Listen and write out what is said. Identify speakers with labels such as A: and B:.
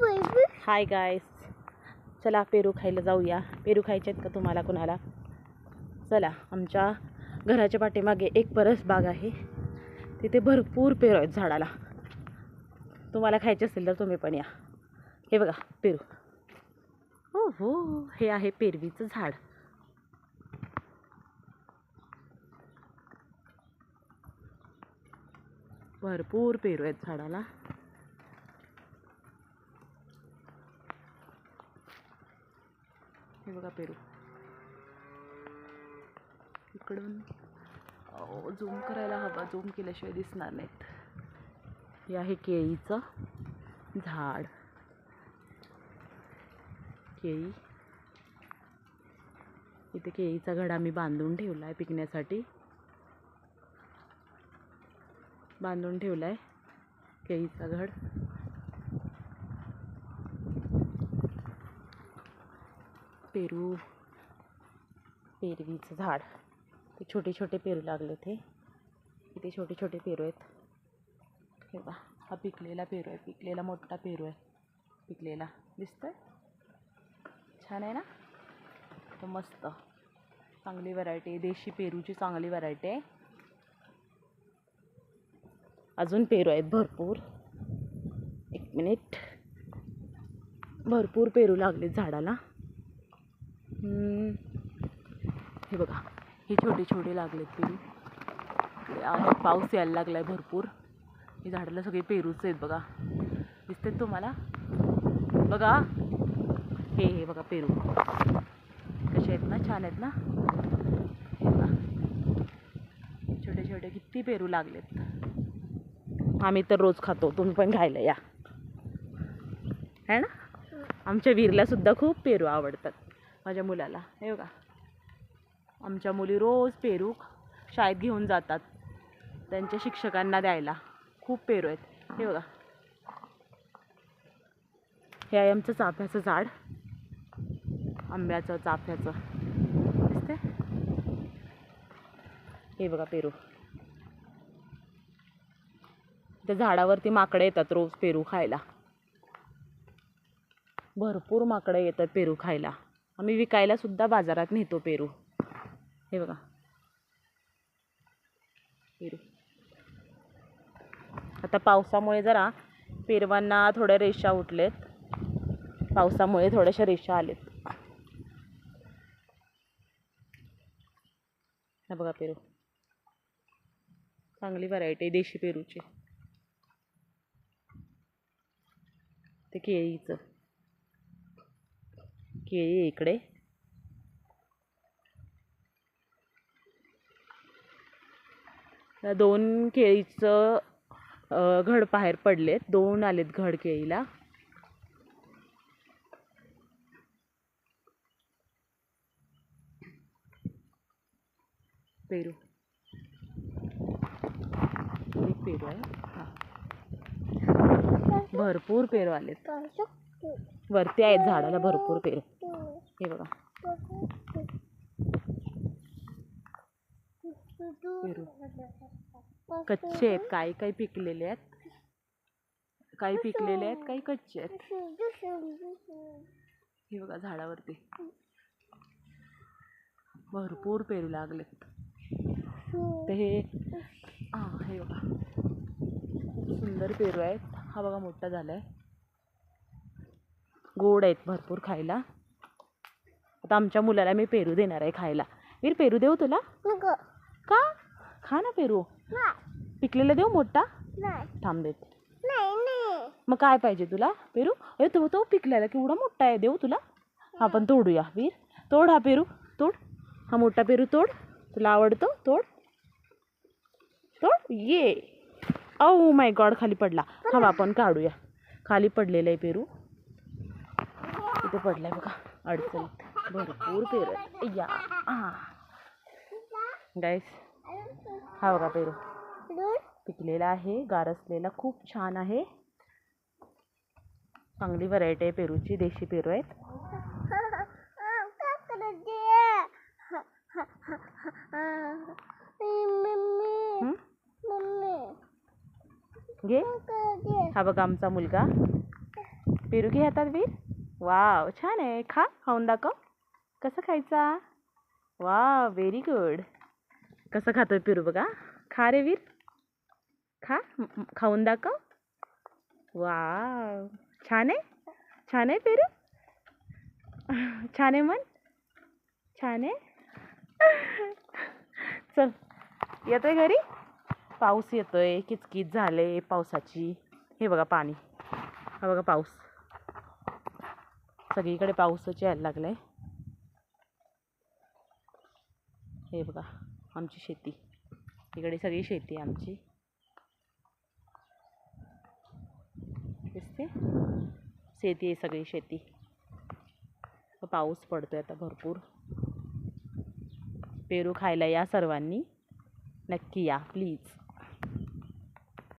A: हाय guys, चला पेरू खायला जाऊया. पेरू खायचे आहेत का तुम्हाला कोणाला? चला, आमच्या घराच्या पाठीमागे एक परस बाग आहे, तिथे भरपूर पेरू आहेत झाडाला. तुम्हाला खायचे असेल तर तुम्ही पण या. हे बघा पेरू. हो हो, हे आहे पेरवीचं झाड. भरपूर पेरू आहेत झाडाला. हे बघा पेरू. इकडून झूम करायला हवा, झूम केल्याशिवाय दिसणार नाहीत. हे आहे केळीचं झाड. केळी, इथे केळीचा घड आम्ही बांधून ठेवला आहे, पिकण्यासाठी बांधून ठेवला आहे केळीचा घड. पेरू, पेरवीचं झाड. ते छोटे छोटे पेरू लागले. ते इथे छोटे छोटे पेरू आहेत. हे बघा, हा पिकलेला पेरू आहे, पिकलेला मोठा पेरू आहे. पिकलेला दिसतोय, छान आहे ना? तो मस्त, चांगली व्हरायटी आहे, देशी पेरूची चांगली व्हरायटी आहे. अजून पेरू आहेत भरपूर. एक मिनिट. भरपूर पेरू लागले झाडाला. हे बघा, हे छोटे छोटे लागलेत पेरू. इकडे पाऊस यायला लागलाय भरपूर. हे झाडाला सगळे पेरूच आहेत बघा, दिसतात तुम्हाला? बघा, हे बघा पेरू कसे आहेत ना, छान आहेत ना? हे बघा, छोटे छोटे किती पेरू लागलेत. आम्ही तर रोज खातो, तुम्ही पण खायला या, है ना? आमच्या वीरला सुद्धा खूप पेरू आवडतात, माझ्या मुलाला. हे बघा, आमच्या मुली रोज पेरू शाळेत घेऊन जातात त्यांच्या शिक्षकांना द्यायला. खूप पेरू आहेत. हे बघा, हे आहे आमचं चाफ्याचं झाड, आंब्याचं चाफ्याचं, दिसते? हे बघा पेरू. त्या झाडावरती माकडे येतात रोज पेरू खायला. भरपूर माकडे येतात पेरू खायला. आम्ही विकायला सुद्धा बाजारात नेतो पेरू. हे बघा पेरू. आता पावसामुळे जरा पेरवांना थोड्या रेषा उठलेत, पावसामुळे थोड्याशा रेषा आलेत. हा बघा पेरू, चांगली व्हरायटी आहे देशी पेरूची. ते केळीचं, केळी इकडे. दोन केळीचं घड बाहेर पडलेत, दोन आलेत घड केळीला. पेरू, एक पेरू आहे. भरपूर पेरू आलेत, वरती आहेत झाडाला भरपूर पेरू. हे बघा पेरू कच्चे आहेत, काही काही पिकलेले आहेत, काही पिकलेले आहेत, काही कच्चे आहेत. हे बघा झाडावरती भरपूर पेरू लागलेत. ते हे बघा, खूप सुंदर पेरू आहेत. हा बघा मोठा झालाय, गोड आहेत भरपूर खायला. आता आमच्या मुलाला मी पेरू देणार आहे खायला. वीर, पेरू देऊ तुला? का? खा ना पेरू. पिकलेला देऊ मोठा? थांब देते. मग काय पाहिजे तुला? पेरू? तो पिकलेला केवढा मोठा आहे, देऊ तुला? आपण तोडूया. वीर, तोड हा पेरू, तोड हा मोठा पेरू, तोड. तुला आवडतो? तोड तोड. ये, ओ माय गॉड, खाली पडला. थांब आपण काढूया. खाली पडलेला आहे पेरू, इथे पडलाय बघा अडचणीत. भरपूर पेरू आहेत या गाईस. हा बघा पेरू पिकलेला आहे, गारसलेला, खूप छान आहे. चांगली व्हरायटी आहे पेरूची, देशी पेरू आहेत. घे. हा बघा आमचा मुलगा पेरू घे हातात वीर. वाव छान आहे. खाऊन दाखव. कसं खायचा? Wow very good. कसं खातोय पेरू बघा. खा रे वीर. खाऊन दाखव. वाव छान आहे. छान आहे पेरू. छान आहे मन. छान आहे. चल येतोय घरी. पाऊस येतोय. किचकिच झाले पावसाची. हे बघा पाणी. हा बघा पाऊस. सगळीकडे पाऊसच यायला लागलाय. हे बघा आमची शेती. इकडे सगळी शेती आमची दिसते. शेती आहे सगळी शेती. पाऊस पडतोय आता भरपूर. पेरू खायला या सर्वांनी. नक्की या प्लीज.